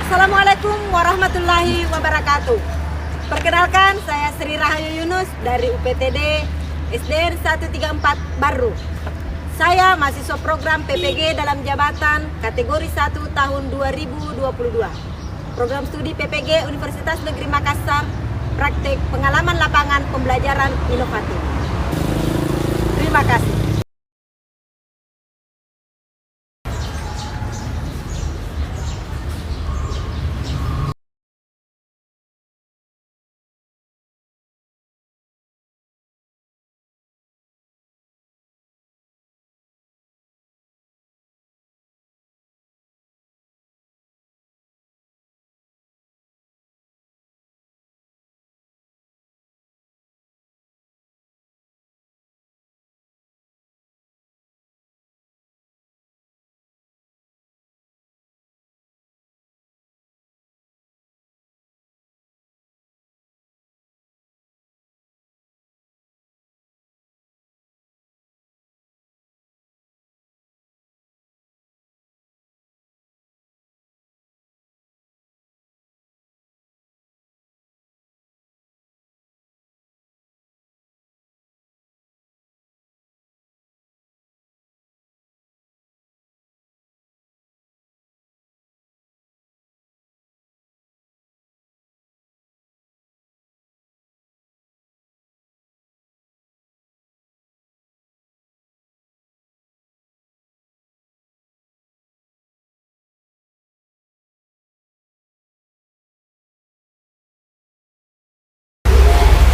Assalamualaikum warahmatullahi wabarakatuh. Perkenalkan, saya Sri Rahayu Yunus dari UPTD SDN 134 Baru. Saya mahasiswa program PPG dalam jabatan kategori 1 tahun 2022. Program studi PPG Universitas Negeri Makassar, praktik pengalaman lapangan pembelajaran inovatif. Terima kasih.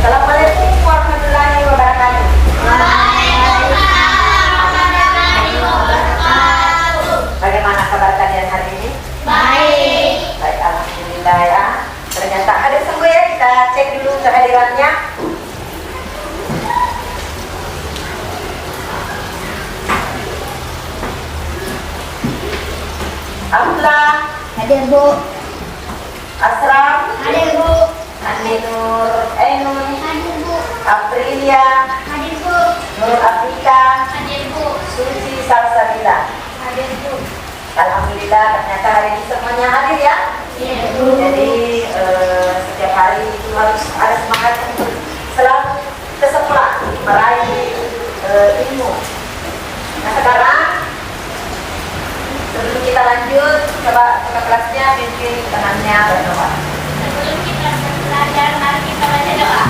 Assalamualaikum warahmatullahi wabarakatuh. Bagaimana kabar kalian hari ini? Baik. Baik, alhamdulillah ya. Ternyata ada sembuh ya, kita cek dulu kehadirannya. Abdullah, Hadir Bu. Asram, Hadir Bu. Nur Ainun, Hadir Bu. Aprilia, Hadir Bu. Nur Afrika, Hadir Bu. Suci Salsabila. Hadir Bu. Alhamdulillah ternyata hari ini semuanya hadir ya. Iya Bu. Jadi setiap hari itu harus ada semangat untuk selalu ke sekolah meraih ilmu. Nah sekarang sebelum kita lanjut, coba ke kelasnya pimpin tangannya berdoa. Sebelum kita belajar, mari kita baca doa.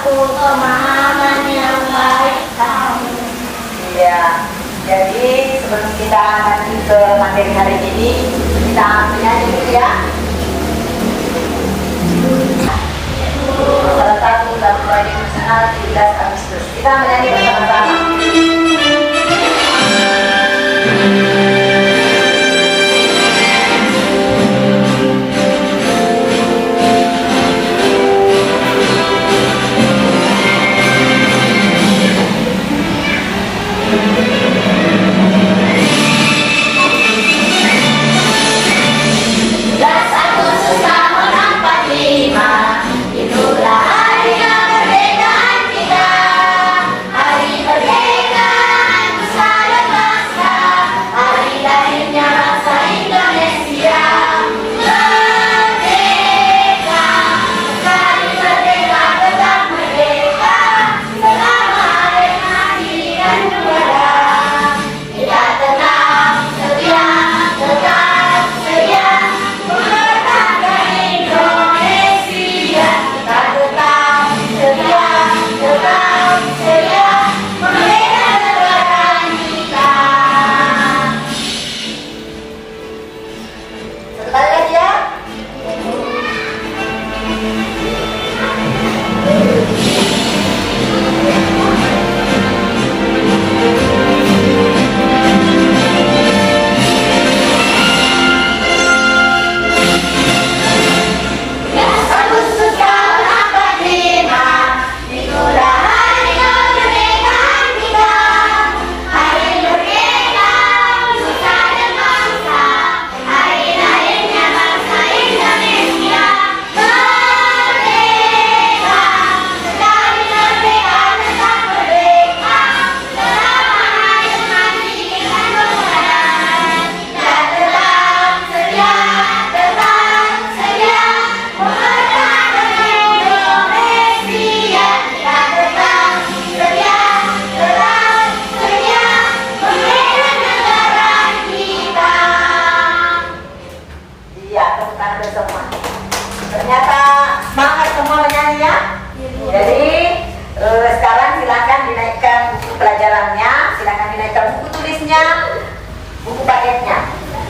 Pemahaman yang baik kamu. Iya. Jadi sebelum kita lanjut ke materi hari ini, kita menyanyi dulu ya. Salah satu lagu radio nasional 17 Agustus. Kita menyanyi bersama-sama. Itulah hari kemerdekaan kita, hari merdeka.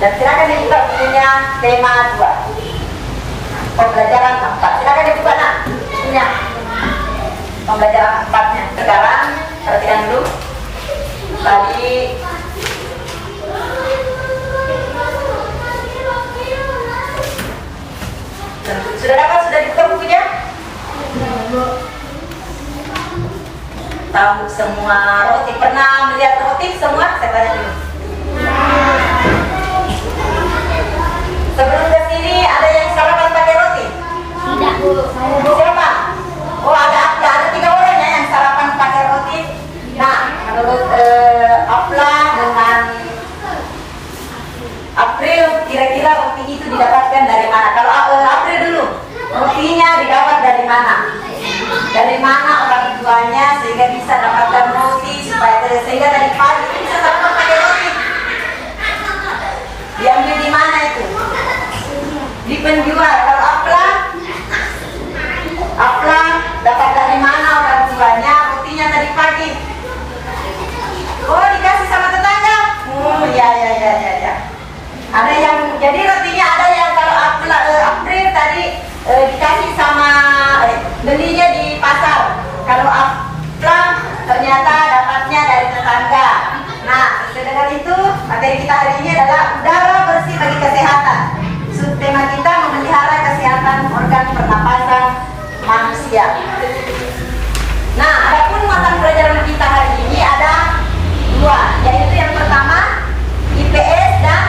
Dan silakan dibuka bukunya tema 2. Pembelajaran 4. Silakan dibuka nak bukunya. Pembelajaran 4-nya. Sekarang perhatikan dulu. Tadi sudah dapat, sudah dibuka bukunya? Tahu semua roti, pernah melihat roti semua? Saya tanya dulu. Sebelum ke sini ada yang sarapan pakai roti? Tidak, Bu. Siapa? Oh, ada 3 orang ya yang sarapan pakai roti. Nah, menurut Afla dengan April, kira-kira roti itu didapatkan dari mana? Kalau April dulu, rotinya didapat dari mana? Dari mana orang tuanya sehingga bisa dapatkan roti sehingga dari pagi bisa sarapan pakai roti? Diambil di mana itu? Di penjual. Kalau Afla dapat dari mana orang tuanya rotinya tadi pagi? Oh, dikasih sama tetangga. Oh, ya. Ada yang jadi rotinya ada yang kalau April tadi dikasih sama belinya di pasar. Kalau Afla ternyata dapatnya dari tetangga. Nah, sesuai dengan itu materi kita hari ini adalah udara bersih bagi kesehatan. Subtema kita memelihara kesehatan organ pernapasan manusia. Nah, adapun mata pelajaran kita hari ini ada 2, yaitu yang pertama IPS dan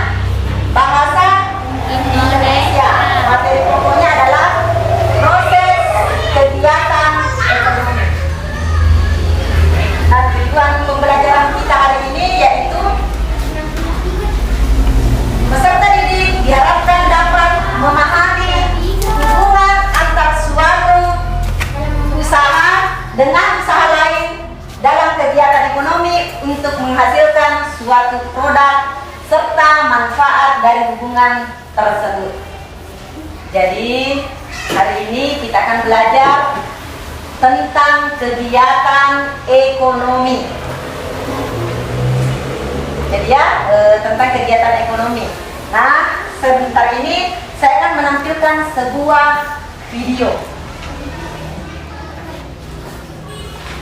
Bahasa Indonesia. Materi pokoknya adalah proses kegiatan ekonomi. Nah, tujuan pembelajaran kita hari ini yaitu peserta didik diharapkan dapat memahami hubungan antar suatu usaha dengan usaha lain dalam kegiatan ekonomi untuk menghasilkan suatu produk serta manfaat dari hubungan tersebut. Jadi hari ini kita akan belajar tentang kegiatan ekonomi. Jadi ya, tentang kegiatan ekonomi. Nah, sebentar ini saya akan menampilkan sebuah video.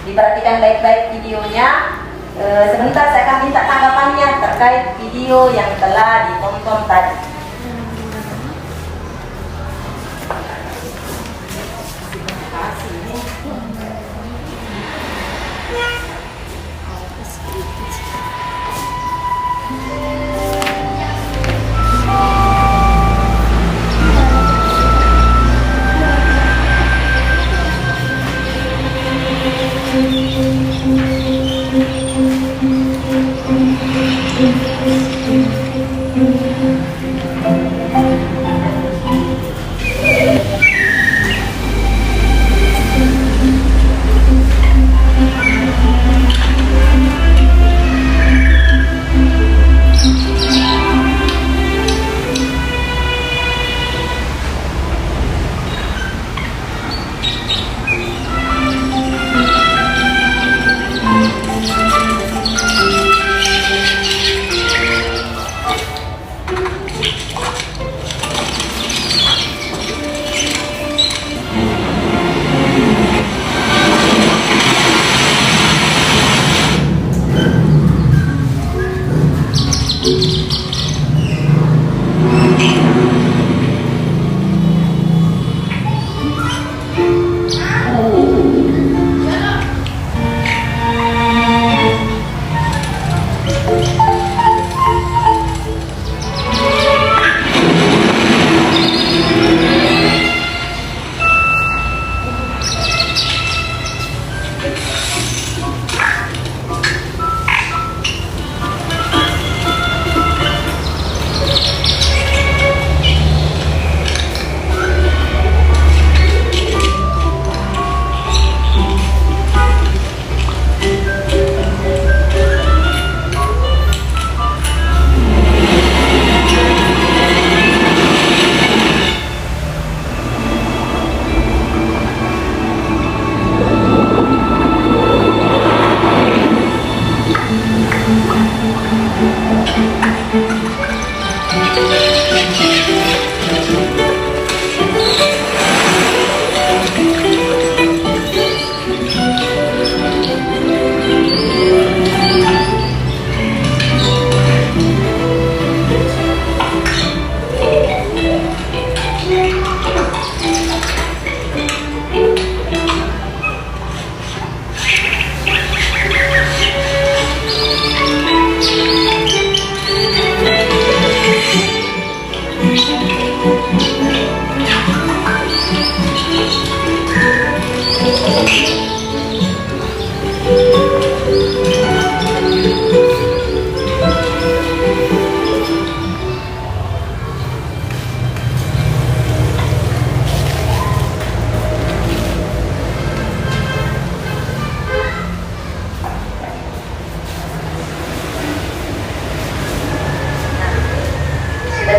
Diperhatikan baik-baik videonya. Sebentar saya akan minta tanggapannya terkait video yang telah ditonton tadi.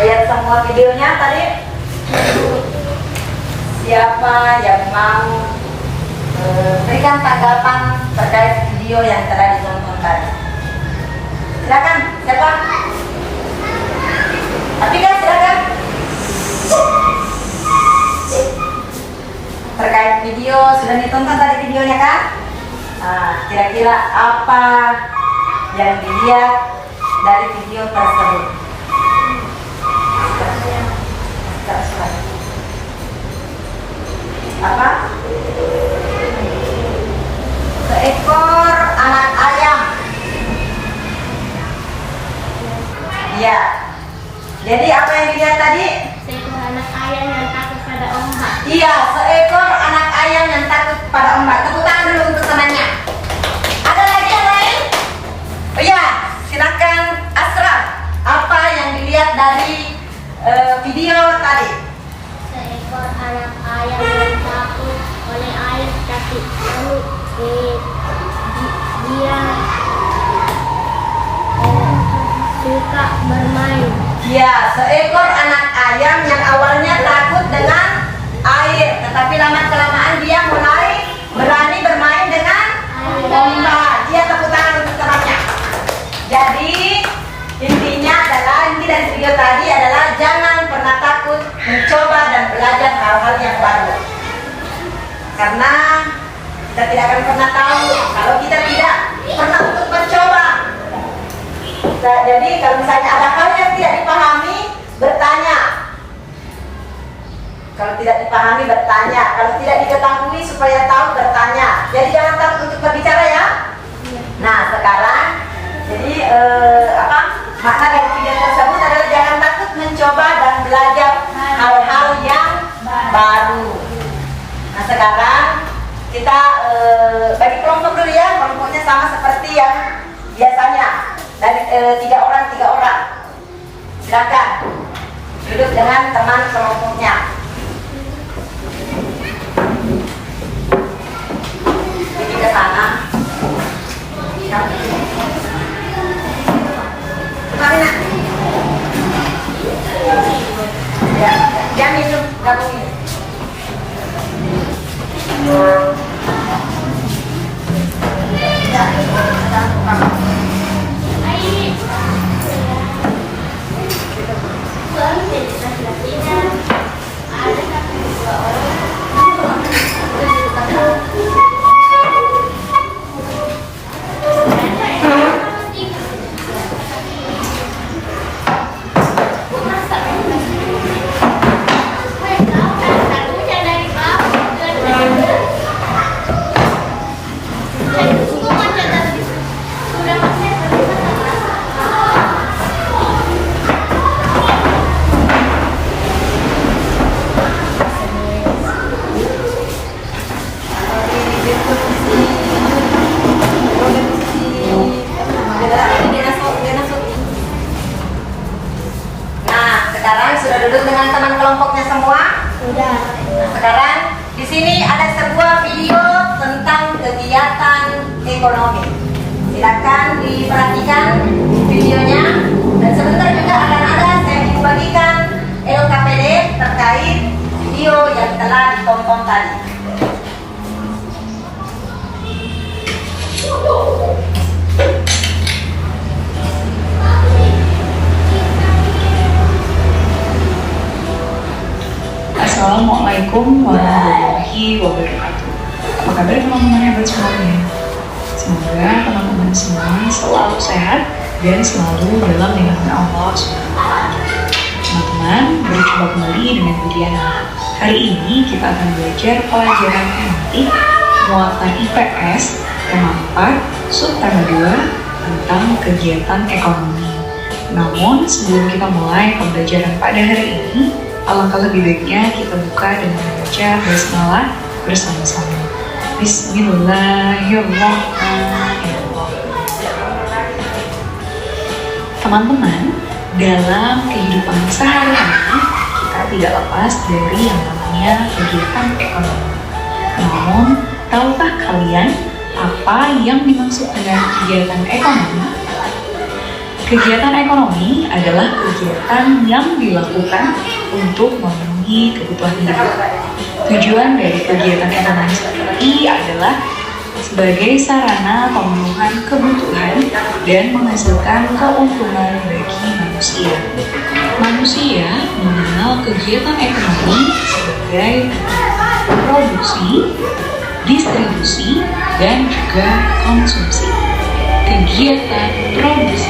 Lihat semua videonya tadi. Siapa yang mau berikan tanggapan terkait video yang telah ditonton tadi? Silakan, siapa? Tapi kan silakan. Terkait video sudah ditonton tadi videonya kan? Kira-kira apa yang dilihat dari video tersebut? Apa? Seekor anak ayam. Ya. Jadi apa yang dilihat tadi? Seekor anak ayam yang takut pada ombak. Iya, seekor anak ayam yang takut pada ombak. Tepuk tangan dulu untuk temannya. Ada lagi yang lain? Oh iya, silakan Asraf. Apa yang dilihat dari video tadi? Seekor anak ayam yang takut oleh air, tapi lalu dia suka bermain. Ya, seekor anak ayam yang awalnya takut dengan air, tetapi lama-kelamaan dia mulai berani bermain dengan ombak. Dia tepuk tangan untuk temannya. Jadi intinya adalah, inti dari video tadi adalah jangan pernah takut mencoba dan belajar hal-hal yang baru. Karena kita tidak akan pernah tahu kalau kita tidak pernah untuk mencoba. Nah, jadi kalau misalnya ada hal yang tidak dipahami, bertanya. Kalau tidak dipahami, bertanya. Kalau tidak diketahui supaya tahu, bertanya. Jadi jangan takut untuk berbicara ya. Nah sekarang, jadi makna dari video tersebut adalah jangan takut mencoba dan belajar hal-hal yang baru. Nah sekarang kita bagi kelompok dulu ya. Kelompoknya sama seperti yang biasanya. Dari 3 orang. Silakan duduk dengan teman kelompoknya. Jadi ke sana. Marina. Ya, dia minum gabungin. kelompoknya semua? Sudah. Nah, sekarang di sini ada sebuah video tentang kegiatan ekonomi. Silakan diperhatikan videonya dan sebentar juga akan ada saya bagikan LKPD terkait video yang telah ditonton tadi. Assalamualaikum warahmatullahi wabarakatuh. Apa kabar teman-teman hebat semuanya? Semoga teman-teman semua selalu sehat dan selalu dalam lindungan Allah SWT. Teman-teman, berjumpa kembali dengan Bu Diana. Hari ini kita akan belajar pelajaran tematik muatan IPS tema 4 subtema 2 tentang kegiatan ekonomi. Namun sebelum kita mulai pembelajaran pada hari ini, alangkah lebih baiknya kita buka dengan membaca basmalah bersama-sama. Bismillahirrahmanirrahim. Teman-teman, dalam kehidupan sehari-hari kita tidak lepas dari yang namanya kegiatan ekonomi. Namun, tahukah kalian apa yang dimaksud dengan kegiatan ekonomi? Kegiatan ekonomi adalah kegiatan yang dilakukan untuk memenuhi kebutuhan hidup. Tujuan dari kegiatan ekonomi seperti adalah sebagai sarana pemenuhan kebutuhan dan menghasilkan keuntungan bagi manusia. Manusia mengenal kegiatan ekonomi sebagai produksi, distribusi, dan juga konsumsi. Kegiatan produksi.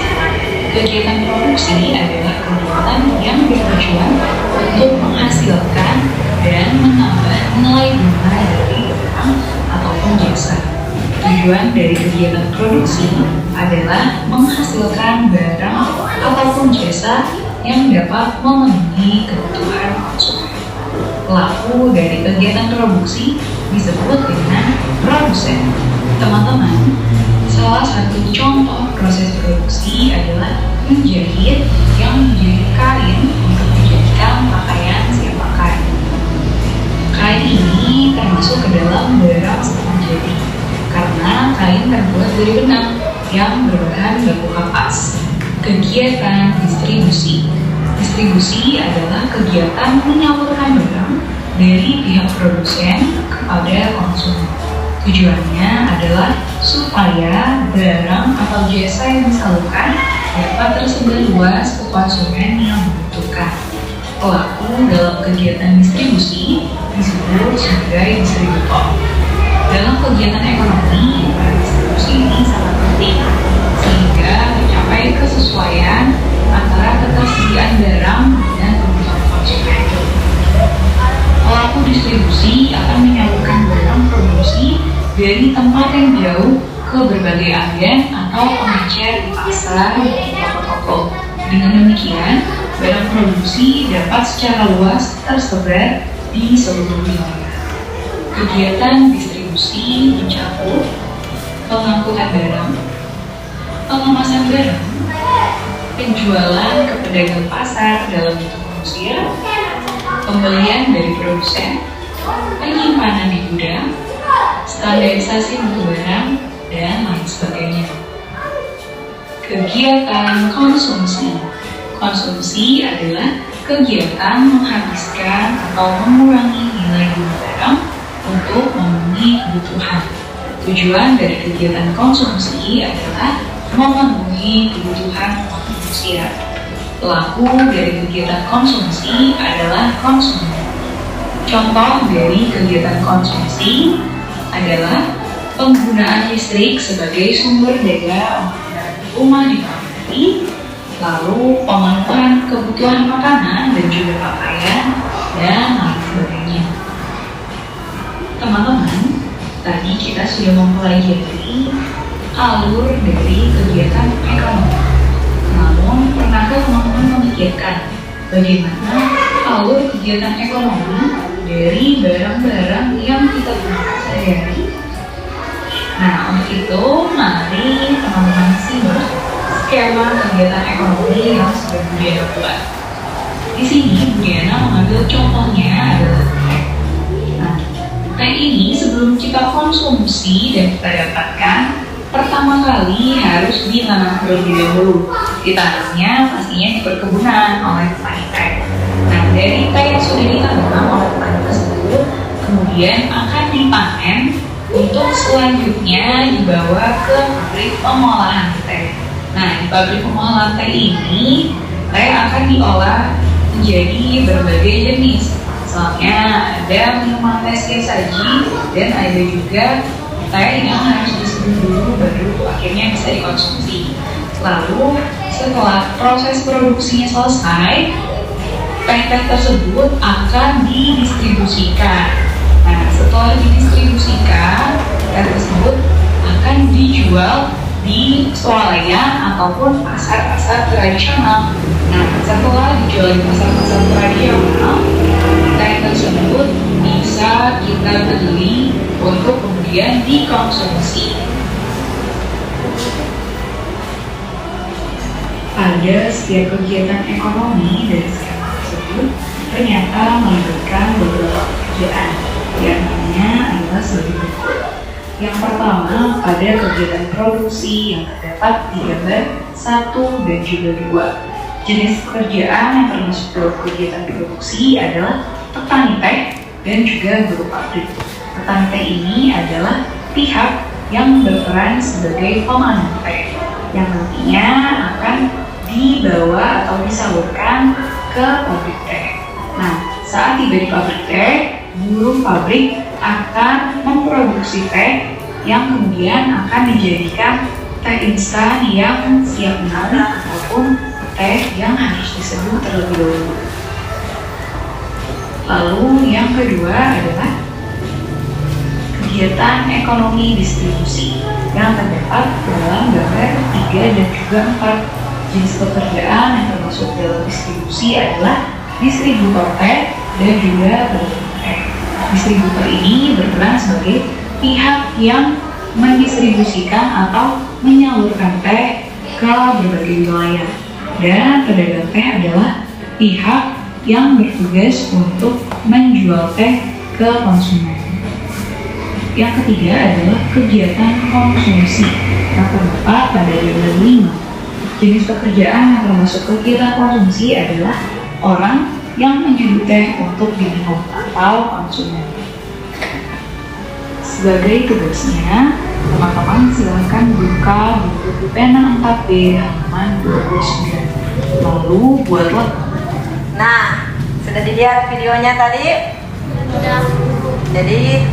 Kegiatan produksi adalah kegiatan yang bertujuan untuk menghasilkan dan menambah nilai guna dari barang ataupun jasa. Tujuan dari kegiatan produksi adalah menghasilkan barang ataupun jasa yang dapat memenuhi kebutuhan konsumen. Pelaku dari kegiatan produksi disebut dengan produsen. Teman-teman, salah satu contoh proses produksi adalah menjahit yang menjadi kain untuk dijadikan pakaian siap pakai. Kain ini termasuk ke dalam barang setengah jadi karena kain terbuat dari benang yang berbahan baku kapas. Kegiatan distribusi. Distribusi adalah kegiatan menyalurkan barang dari pihak produsen kepada konsumen. Tujuannya adalah supaya barang atau jasa yang disalurkan dapat tersebar luas ke konsumen yang membutuhkan. Pelaku dalam kegiatan distribusi disebut sebagai distributor. Dalam kegiatan ekonomi, distribusi ini sangat penting sehingga mencapai kesesuaian antara ketersediaan barang dan kebutuhan konsumen. Pelaku distribusi akan menyalurkan barang produksi dari tempat yang jauh ke berbagai agen atau pengecer di pasar dan toko-toko. Dengan demikian, barang produksi dapat secara luas tersebar di seluruh wilayah. Kegiatan distribusi mencakup pengangkutan barang, pengemasan barang, penjualan ke pedagang pasar dalam bentuk manusia, pembelian dari produsen, penyimpanan di gudang, standarisasi mutu barang, dan lain sebagainya. Kegiatan konsumsi. Konsumsi adalah kegiatan menghabiskan atau mengurangi nilai guna barang untuk memenuhi kebutuhan. Tujuan dari kegiatan konsumsi adalah memenuhi kebutuhan manusia. Pelaku dari kegiatan konsumsi adalah konsumen. Contoh dari kegiatan konsumsi adalah penggunaan listrik sebagai sumber daya rumah di pabrik, lalu pemenuhan kebutuhan makanan dan juga pakaian, dan lain sebagainya. Teman-teman, tadi kita sudah mempelajari alur dari kegiatan ekonomi. Namun, pernahkah teman-teman memikirkan bagaimana alur kegiatan ekonomi dari barang-barang yang kita gunakan sehari-hari? Nah, untuk itu, mari teman-teman simak skema kegiatan ekonomi yang sudah Bu Diana buat. Di sini, Bu Diana mengambil contohnya adalah teh. Nah, teh ini sebelum kita konsumsi dan kita dapatkan, pertama kali harus ditanam terlebih dahulu. Ditanamnya pastinya di perkebunan oleh petani teh. Nah, dari teh yang sudah ditanam oleh petani tersebut, kemudian akan dipanen untuk selanjutnya dibawa ke pabrik pengolahan teh. Nah, di pabrik pengolahan teh ini, teh akan diolah menjadi berbagai jenis Misalnya ada minuman es krim saji dan ada juga teh yang harus diseduh dulu baru akhirnya bisa dikonsumsi. Lalu setelah proses produksinya selesai, teh-teh tersebut akan didistribusikan. Nah, setelah didistribusikan, teh tersebut akan dijual di swalayan ataupun pasar-pasar tradisional. Nah, setelah dijual di pasar-pasar tradisional, teh tersebut bisa kita beli untuk kemudian dikonsumsi. Pada setiap kegiatan ekonomi dari skema tersebut ternyata melibatkan beberapa pekerjaan. Di antaranya adalah sebagai berikut. Yang pertama, pada kegiatan produksi yang terdapat di gambar 1 dan juga 2. Jenis pekerjaan yang termasuk dalam kegiatan produksi adalah petani teh dan juga buruh pabrik. Petani teh ini adalah pihak yang berperan sebagai pemanen teh yang nantinya akan dibawa atau disalurkan ke pabrik teh. Nah, saat tiba di pabrik teh, buruh pabrik akan memproduksi teh yang kemudian akan dijadikan teh instan yang siap minum ataupun teh yang harus diseduh terlebih dahulu. Lalu yang kedua adalah kegiatan ekonomi distribusi yang terdapat dalam gambar 3 dan juga 4. Jenis pekerjaan yang termasuk dalam distribusi adalah distributor teh dan juga pedagang teh. Distributor ini berperan sebagai pihak yang mendistribusikan atau menyalurkan teh ke berbagai wilayah. Dan pedagang teh adalah pihak yang bertugas untuk menjual teh ke konsumen. Yang ketiga adalah kegiatan konsumsi yang terdapat pada gambar 5. Jenis pekerjaan yang termasuk kegiatan konsumsi adalah orang yang menyeduh teh untuk diminum atau konsumen. Sebagai tugasnya, teman-teman silakan buka buku pena 4B halaman 29. Lalu buatlah. Nah, sudah dilihat videonya tadi? Sudah. Jadi,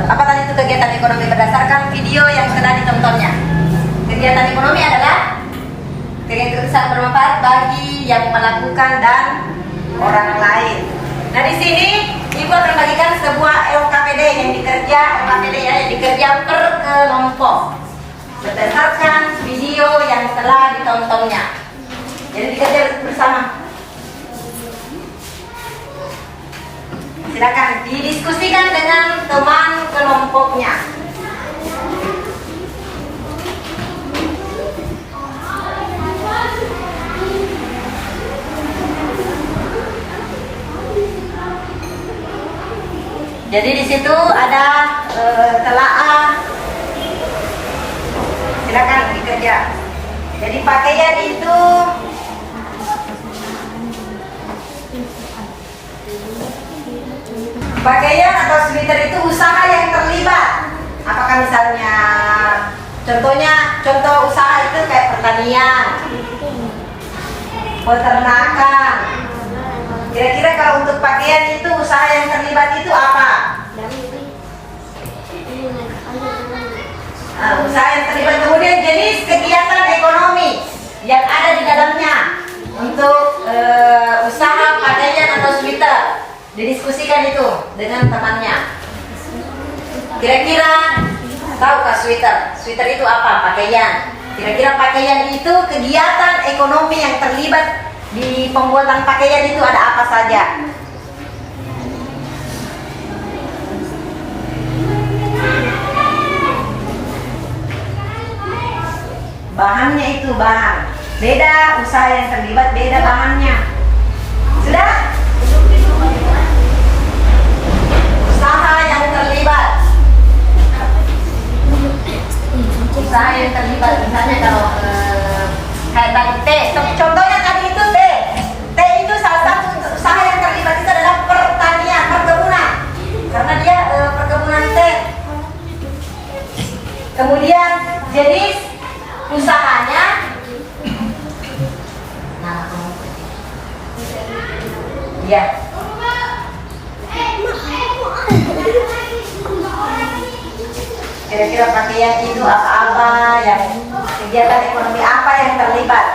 apa tadi itu kegiatan ekonomi berdasarkan video yang sudah ditontonnya? Kegiatan ekonomi adalah kegiatan bermanfaat bagi yang melakukan dan orang lain. Nah, di sini Ibu akan bagikan sebuah LKPD yang dikerja per kelompok berdasarkan video yang telah ditontonnya. Jadi dikerja bersama. Silakan didiskusikan dengan teman kelompoknya. Jadi di situ ada telaah. Silakan dikerja. Jadi pakaian itu pakaian atau sweater itu usaha yang terlibat. Apakah misalnya contoh usaha itu kayak pertanian, peternakan. Kira-kira kalau untuk pakaian itu usaha yang terlibat itu apa? Usaha yang terlibat. Kemudian jenis kegiatan ekonomi yang ada di dalamnya untuk usaha pakaian atau sweater. Didiskusikan itu dengan temannya. Kira-kira tahukah sweater? Sweater itu apa? Pakaian. Kira-kira pakaian itu kegiatan ekonomi yang terlibat di pembuatan pakaian itu ada apa saja? Bahannya itu bahan. Beda usaha yang terlibat, beda bahannya. Sudah? Usaha yang terlibat. Usaha yang terlibat misalnya kalau kayak tadi teh. Contohnya tadi itu teh. Teh itu salah satu usaha yang terlibat itu adalah pertanian, perkebunan. Karena dia perkebunan teh. Kemudian jenis usahanya. Nah, ya. Kira-kira pakaian itu apa-apa, yang kegiatan ekonomi apa yang terlibat?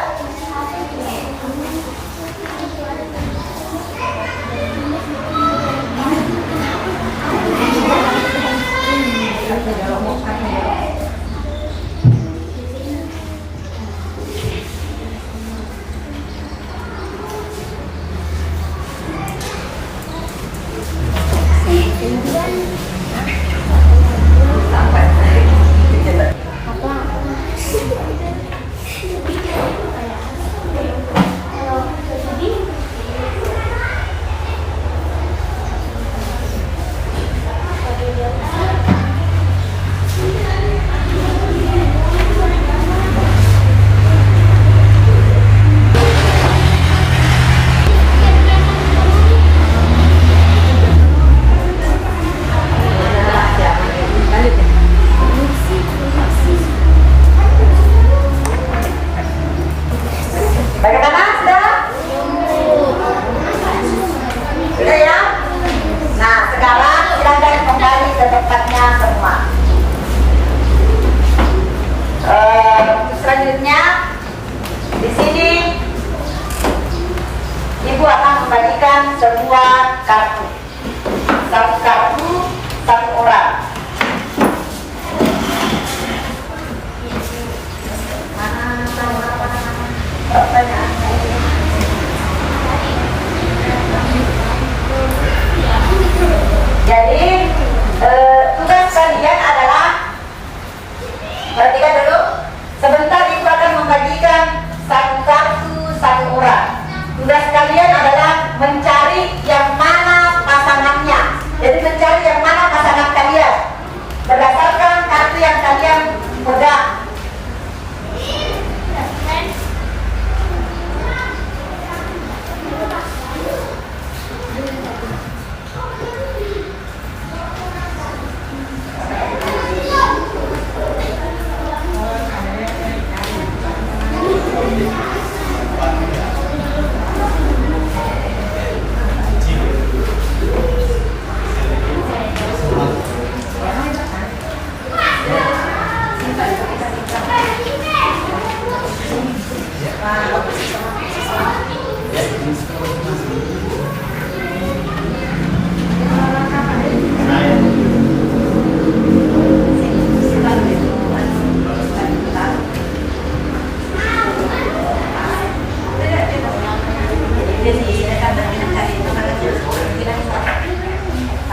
Bagaimana? Sudah? Sudah ya? Nah, sekarang silakan kembali ke tempatnya semua. Selanjutnya, di sini Ibu akan membagikan sebuah kartu. Satu kartu, satu orang. Jadi tugas kalian adalah, perhatikan dulu, sebentar Ibu akan membagikan satu kartu satu orang. Tugas kalian adalah mencari yang mana pasangannya. Jadi mencari yang mana pasangan kalian berdasarkan kartu yang kalian pegang.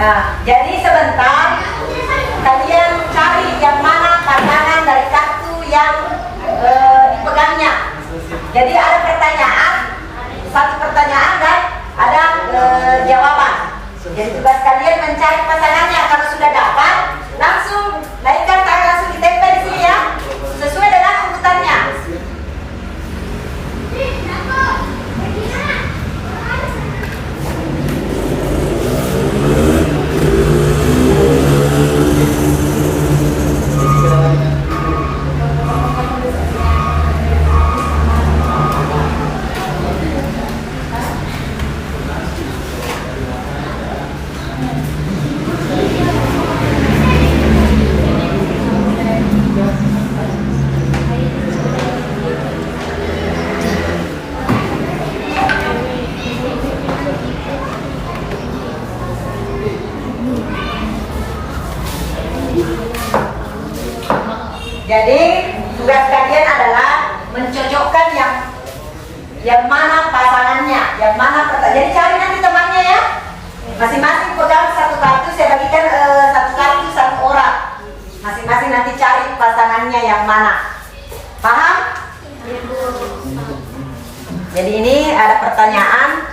Nah, jadi sebentar kalian cari yang mana pasangan dari kartu yang dipegangnya. Jadi ada pertanyaan, satu pertanyaan dan ada jawaban. Jadi tugas kalian mencari pasangannya. Kalau sudah dapat, langsung naikkan tangan, langsung ditempel di sini ya, sesuai dengan urutannya. Jadi tugas kalian adalah mencocokkan yang mana pasangannya, yang mana. Jadi cari nanti temannya ya. Masing-masing pegang satu kartu, saya bagikan satu kartu satu orang. Masing-masing nanti cari pasangannya yang mana. Paham? Jadi ini ada pertanyaan,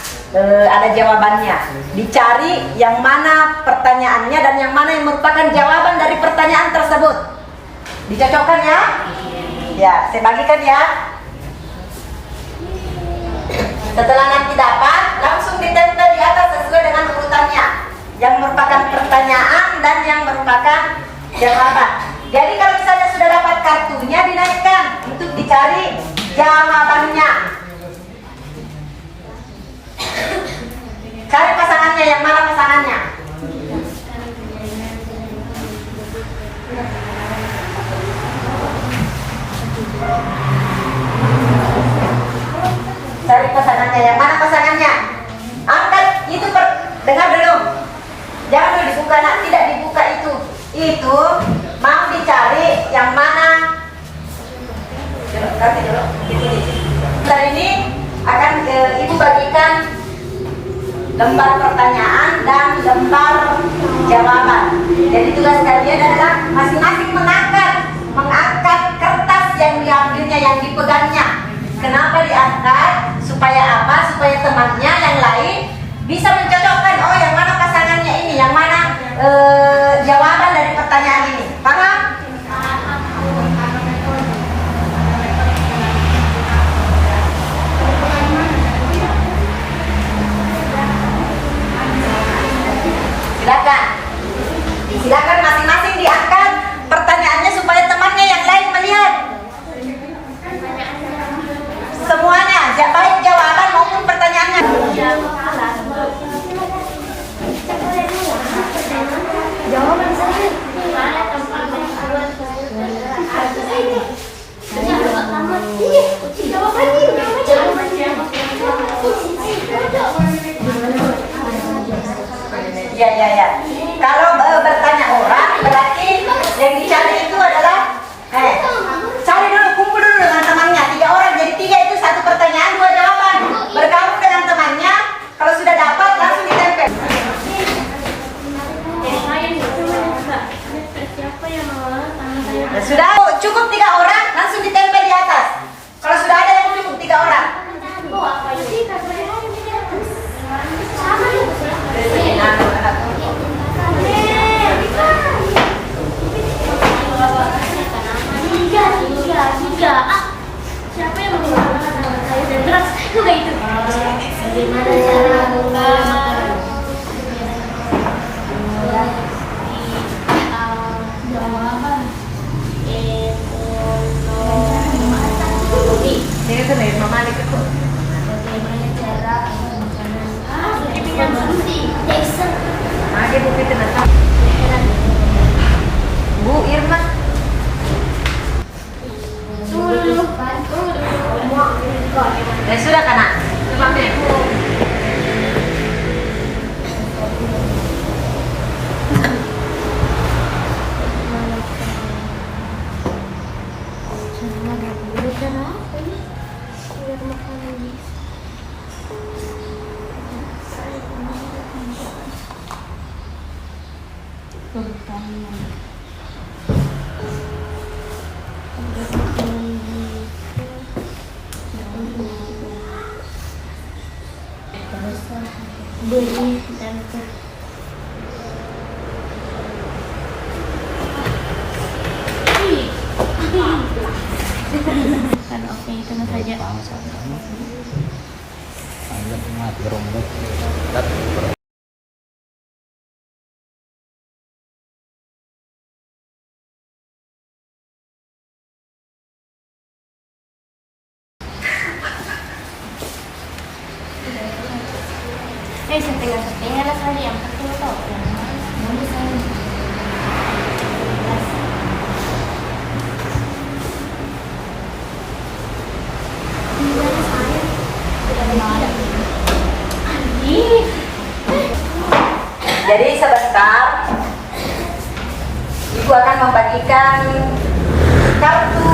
ada jawabannya. Dicari yang mana pertanyaannya dan yang mana yang merupakan jawaban dari pertanyaan tersebut. Dicocokkan ya? Ya, saya bagikan ya. Setelah nanti dapat, langsung ditempel di atas sesuai dengan urutannya. Yang merupakan pertanyaan dan yang merupakan jawaban. Jadi kalau misalnya sudah dapat kartunya, dinaikkan untuk dicari jawabannya. Cari pasangannya, yang mana pasangannya? cari pasangannya. Yang mana pasangannya? Angkat itu dengar dulu. Jangan dulu dibuka, nak, tidak dibuka itu. Itu mau dicari yang mana? Kasih dulu. Setelah ini akan ibu bagikan lembar pertanyaan dan lembar jawaban. Jadi tugas kalian adalah masing-masing mengangkat kertas yang diambilnya, yang dipegangnya. Kenapa diangkat? Supaya apa? Supaya temannya yang lain bisa mencocokkan, oh yang mana pasangannya ini, yang mana jawaban dari pertanyaan ini. Paham? Silakan masing-masing diangkat pertanyaannya supaya temannya yang lain melihat. Semuanya, baik jawaban maupun pertanyaannya. Jawaban saya. Ya. Kalau bertanya orang, berarti yang dicari itu adalah cari dulu, kumpul dulu dengan temannya. 3 orang, jadi 3 itu 1 pertanyaan, 2 jawaban. Bergabung dengan temannya, kalau sudah dapat langsung ditempel. Sudah cukup 3 orang, langsung ditempel di atas. Kalau sudah ada yang cukup 3 orang. Siapa yang menggunakan nama saya dan terus juga itu? Bagaimana cara buka? Jawaban. Bagaimana cara Bu Irma. Ya sudah kan, Nak? beli dan kan oke itu saja. Setengah lah kali yang betul tau. Jadi sebentar Ibu akan membagikan kartu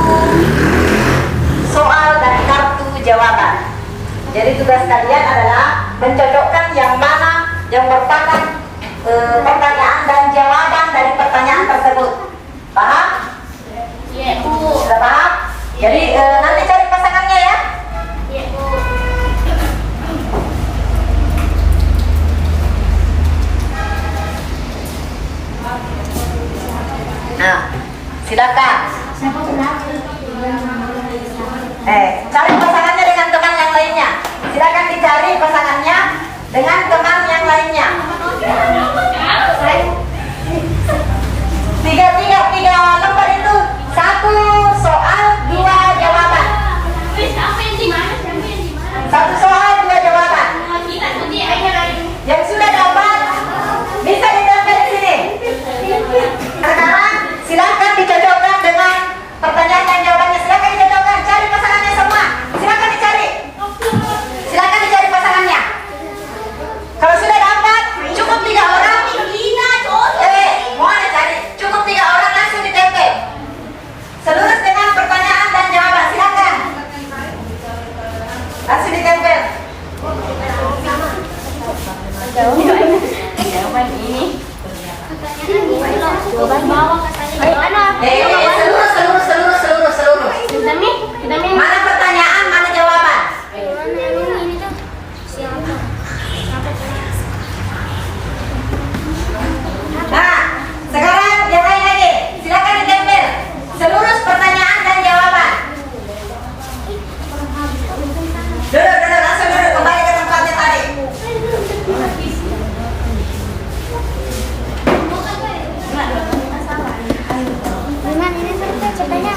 soal dan kartu jawaban. Jadi tugas kalian adalah mencocokkan yang mana yang merupakan pertanyaan dan jawaban dari pertanyaan tersebut. Paham? Iya, Bu. Sudah paham? Jadi nanti cari pasangannya ya. Iya, Bu. Nah, silakan. Siapa kenal? Cari pasangannya dengan teman yang lainnya. Silakan dicari pasangannya dengan teman yang lainnya. Tiga lembar itu, 1 soal, 2 jawaban. Jawaban ini. Jawaban bawah katanya. Seluruh. Kita nih. Mana pertanyaan, mana jawaban? Ini tuh siapa? Nah, sekarang yang lain lagi. Silakan ditempel. Seluruh pertanyaan dan jawaban. Duduk, langsung duduk. Kembali ke tempatnya tadi. Gimana ini sampai ceritanya?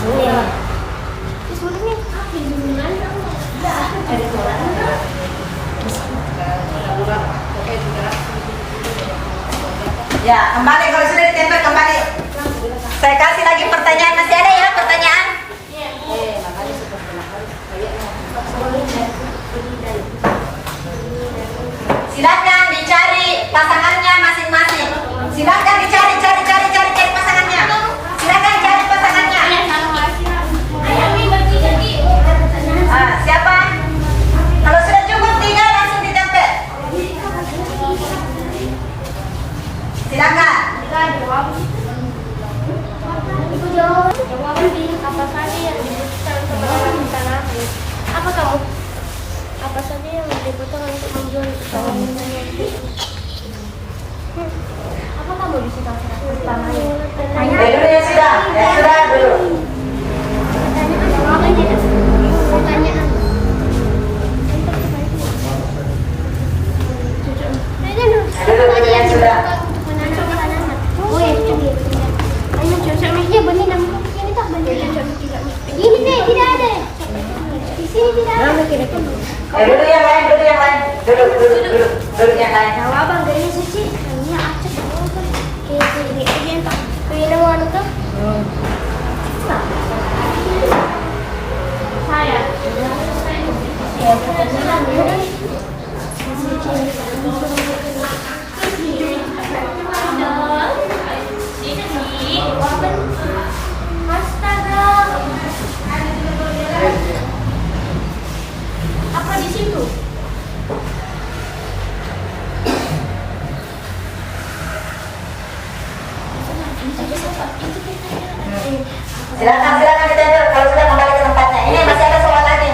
Sulit. Sulit nih. Ya, kembali kalau sudah ditempel kembali. Saya kasih lagi pertanyaan, masih ada ya pertanyaan? Silakan dicari pasangannya masing-masing. Silakan dicari pasangannya. Silakan cari pasangannya. Siapa? Kalau sudah cukup 3 langsung ditempel. Silakan. Jawaban pilih apa saja yang dibutuhkan untuk menjual tanah. Apa kamu? Apa saja yang dibutuhkan untuk menjual tanahnya? Apa kamu bisa tahu tanahnya? Dulu ya sudah dulu. Pertanyaan. Dulu ya sudah. Oh ya, coba. Ayo cocok miknya benih nama ini tak benih cocok tidak. Ini deh, tidak ada. Di sini tidak ada. Dulu yang lain. Dulu yang lain. Jawaban dari suci. Ini acak. Ini aja yang tak. Ini nama anu tuh. Saya. Astaga. Apa di situ? Silakan ditempel kalau sudah kembali ke tempatnya. Ini masih ada soal lagi.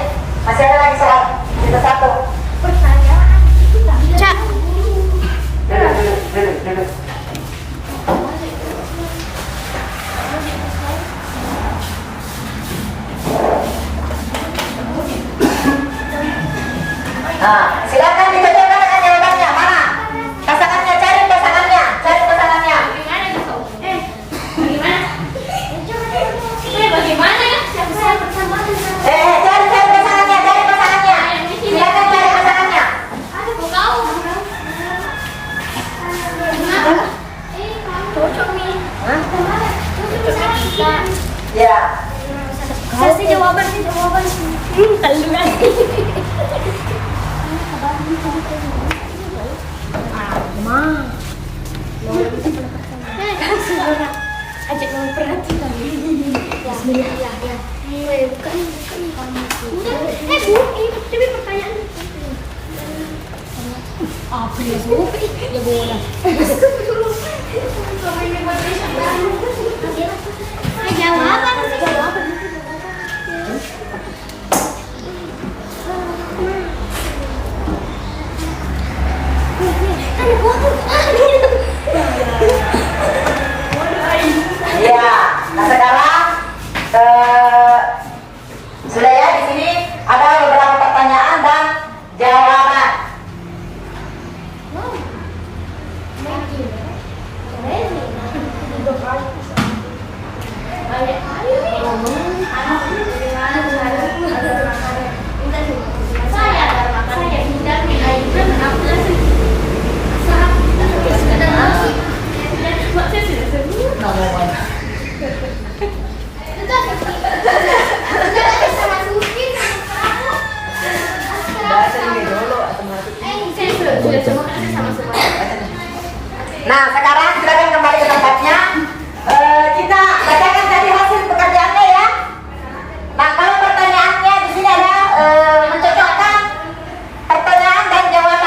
Masih ada lagi soal. Kita satu. Pertanyaan. Cak. Duduk. Nah, silakan dicocokkan dengan jawabannya. Mana? Pasangannya, cari pasangannya. Bagaimana gitu? Bagaimana? Bagaimana ya? Saya bersama dengan. Cari pasangannya. Silakan cari pasangannya. Ada kau. Kenapa? Cocok nih. Cocok. Ya. Kasih jawaban. Tandungan. Ajak kamu perhatikan. Bismillah ya. Bukan. Tapi pertanyaan. Apa ya Sofi? Ya bola. Jawaban. Ya. Nah sekarang sudah ya, di sini ada beberapa pertanyaan dan jawaban. Nah, sekarang silakan kembali ke tempatnya. Kita bacakan tadi hasil pekerjaannya ya. Nah, kalau pertanyaannya di sini ada mencocokkan pertanyaan dan jawaban.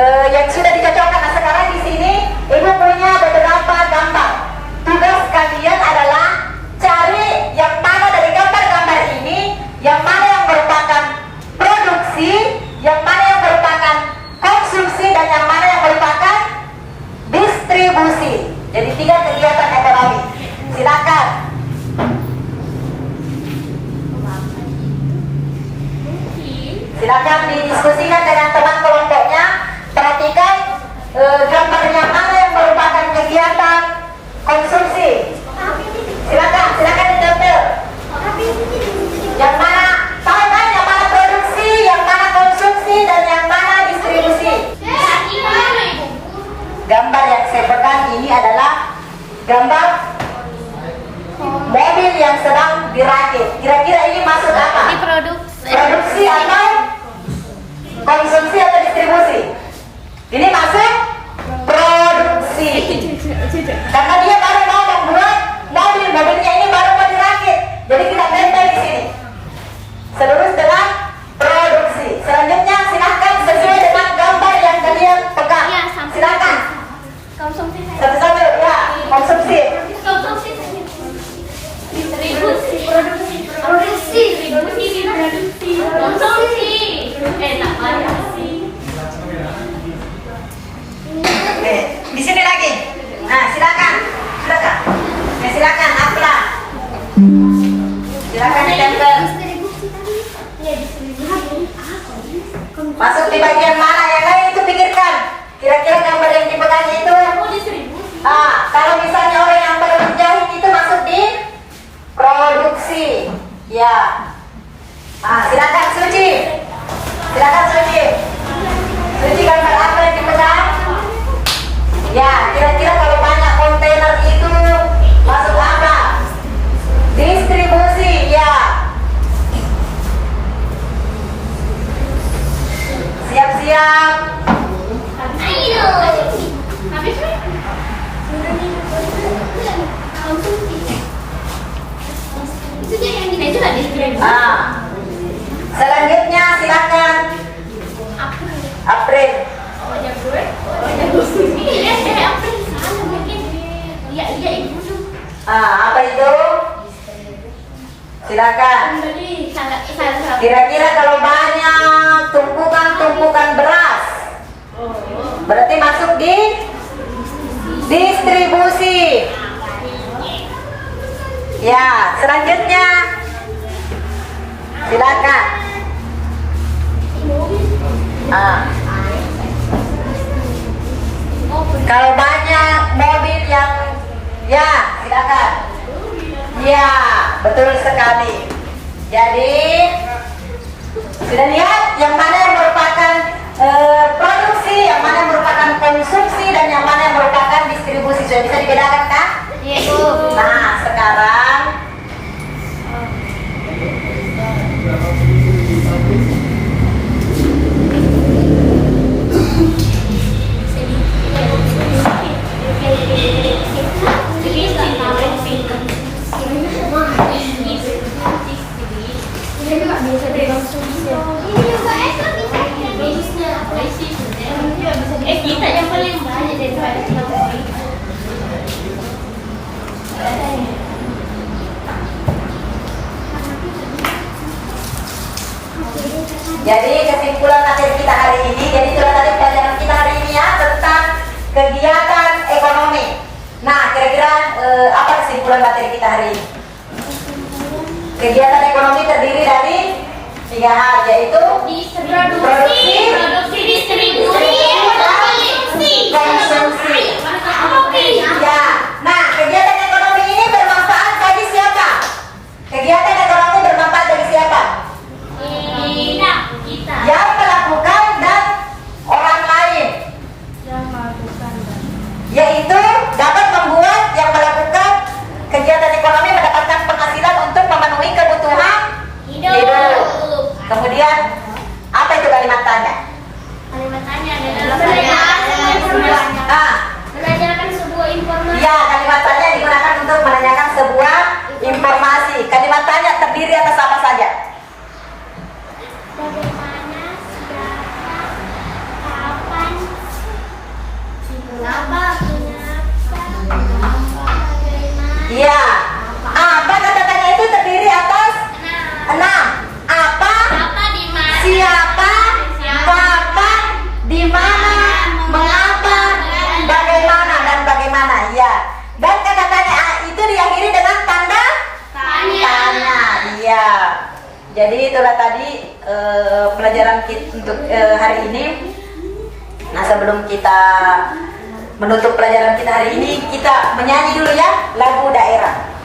yang sudah dicocokkan. Nah, sekarang di sini ibu punya beberapa gambar. Tugas kalian adalah cari yang mana dari gambar-gambar ini, yang mana yang merupakan produksi, yang mana yang merupakan konsumsi, dan yang mana yang merupakan distribusi. Jadi 3 kegiatan ekonomi. Silakan. Silakan didiskusikan dengan teman kelompoknya. Perhatikan gambar yang mana yang merupakan kegiatan konsumsi. Silakan ditempel. Yang mana tahu kan, yang mana produksi, yang mana konsumsi, dan yang mana distribusi. Gambar yang saya pegang ini adalah gambar mobil yang sedang dirakit. Kira-kira ini masuk apa? Produksi atau konsumsi atau distribusi? Ini masuk produksi. Karena dia baru mau membuat mobilnya ini baru mau dirakit. Jadi kita tempel di sini. Selurus dengan produksi. Selanjutnya silahkan sesuai dengan gambar yang kalian pegang. Silakan. Konsumsi. Satu-satu ya, konsumsi. Distribusi. Produksi. Konsumsi. Enak banget sih. Oke, di sini lagi. Nah, silakan. Ya, silakan Afla. Silakan ditempel. Masuk di bagian mana yang lain itu pikirkan. Kira-kira gambar yang dipegang itu. Kalau misalnya orang yang baru menjahit itu masuk di produksi. Ya. Silakan Suci. Suci gambar apa yang dipegang? Ya, kira-kira kalau banyak kontainer itu masuk apa? Distribusi, ya. Siap-siap. Ayo. Itu dia yang kita itu distribusi. Selanjutnya silakan April. Apa itu? Silakan. Kira-kira kalau banyak tumpukan beras, berarti masuk di distribusi. Ya, selanjutnya silakan. Kalau banyak mobil yang, ya silakan. Ya, betul sekali. Jadi sudah lihat yang mana yang merupakan produksi, yang mana yang merupakan konsumsi, dan yang mana yang merupakan distribusi. Sudah bisa dibedakan kan? Iya, Bu. Nah, sekarang kita yang paling banyak daripada kita. jadi kesimpulan materi kita hari ini, jadi itulah tadi pelajaran kita hari ini ya, tentang kegiatan ekonomi. Nah, kira-kira apa kesimpulan materi kita hari ini? Kegiatan ekonomi terdiri dari 3 hal, yaitu produksi, distribusi, konsumsi. Ya, nah kegiatan ekonomi ini bermanfaat bagi siapa? Kegiatan ekonomi bermanfaat bagi siapa? Kita. Yang melakukan dan orang lain. Yaitu dapat membuat yang melakukan kegiatan ekonomi mendapatkan penghasilan untuk memenuhi kebutuhan hidup. Kemudian apa itu kalimatannya? Kalimatannya adalah menanyakan sebuah informasi. Ya, kalimatannya digunakan untuk menanyakan sebuah informasi. Kalimatannya terdiri atas apa saja? Bagaimana, siapa, kapan, Jadi itulah tadi pelajaran kita untuk hari ini. Nah, sebelum kita menutup pelajaran kita hari ini, kita menyanyi dulu ya lagu daerah.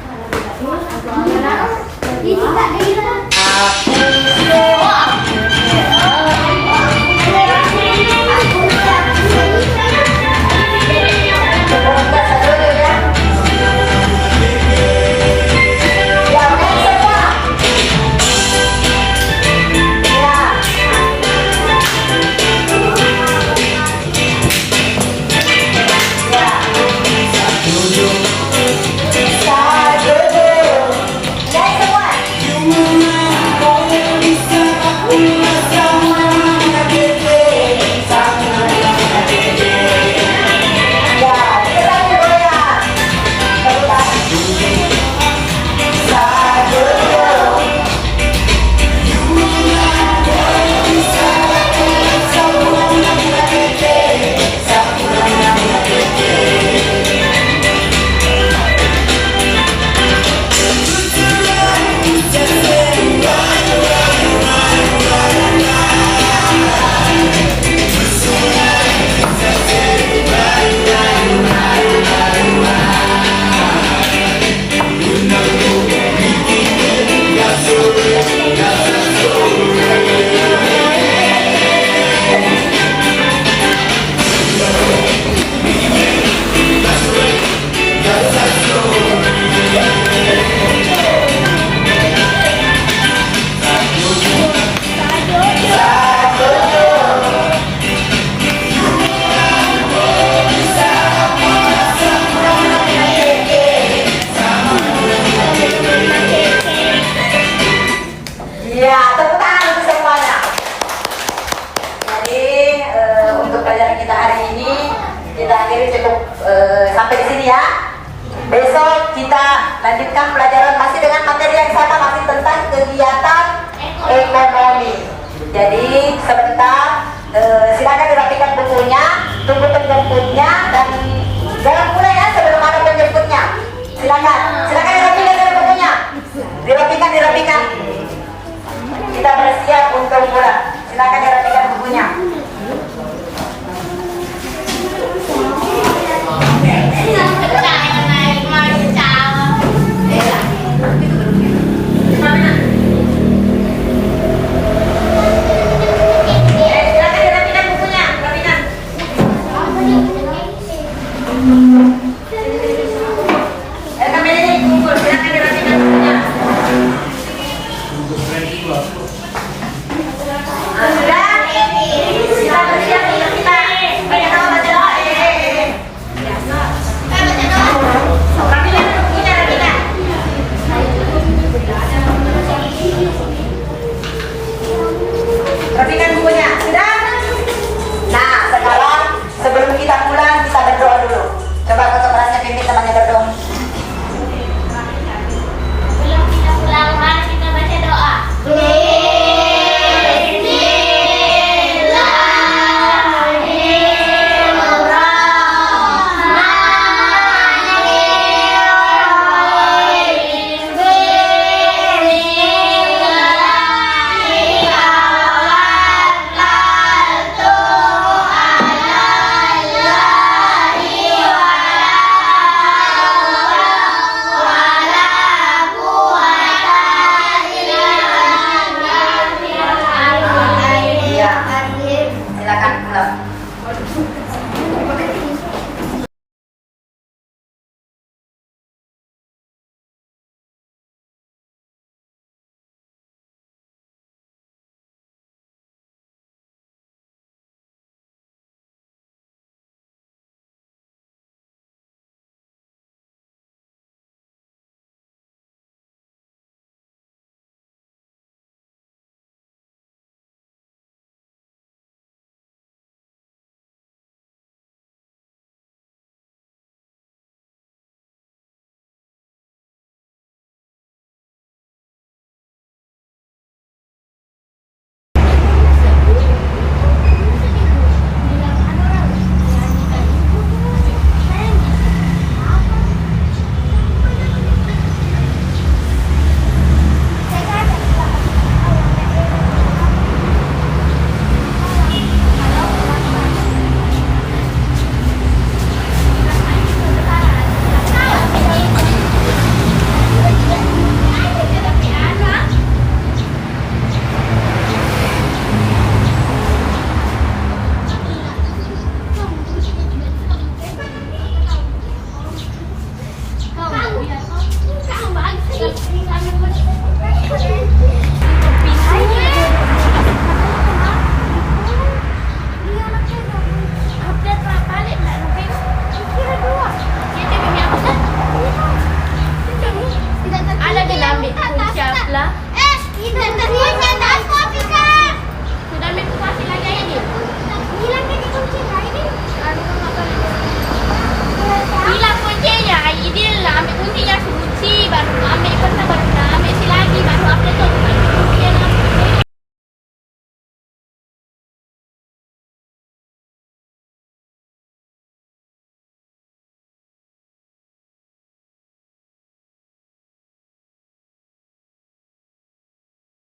Sampai di sini ya. Besok kita lanjutkan pelajaran masih dengan materi yang sama, masih tentang kegiatan ekonomi. Jadi sebentar, silakan dirapikan bukunya, tunggu penjemputnya, dan jangan mulai ya sebelum ada penjemputnya. Silakan dirapikan bukunya, dirapikan. Kita bersih.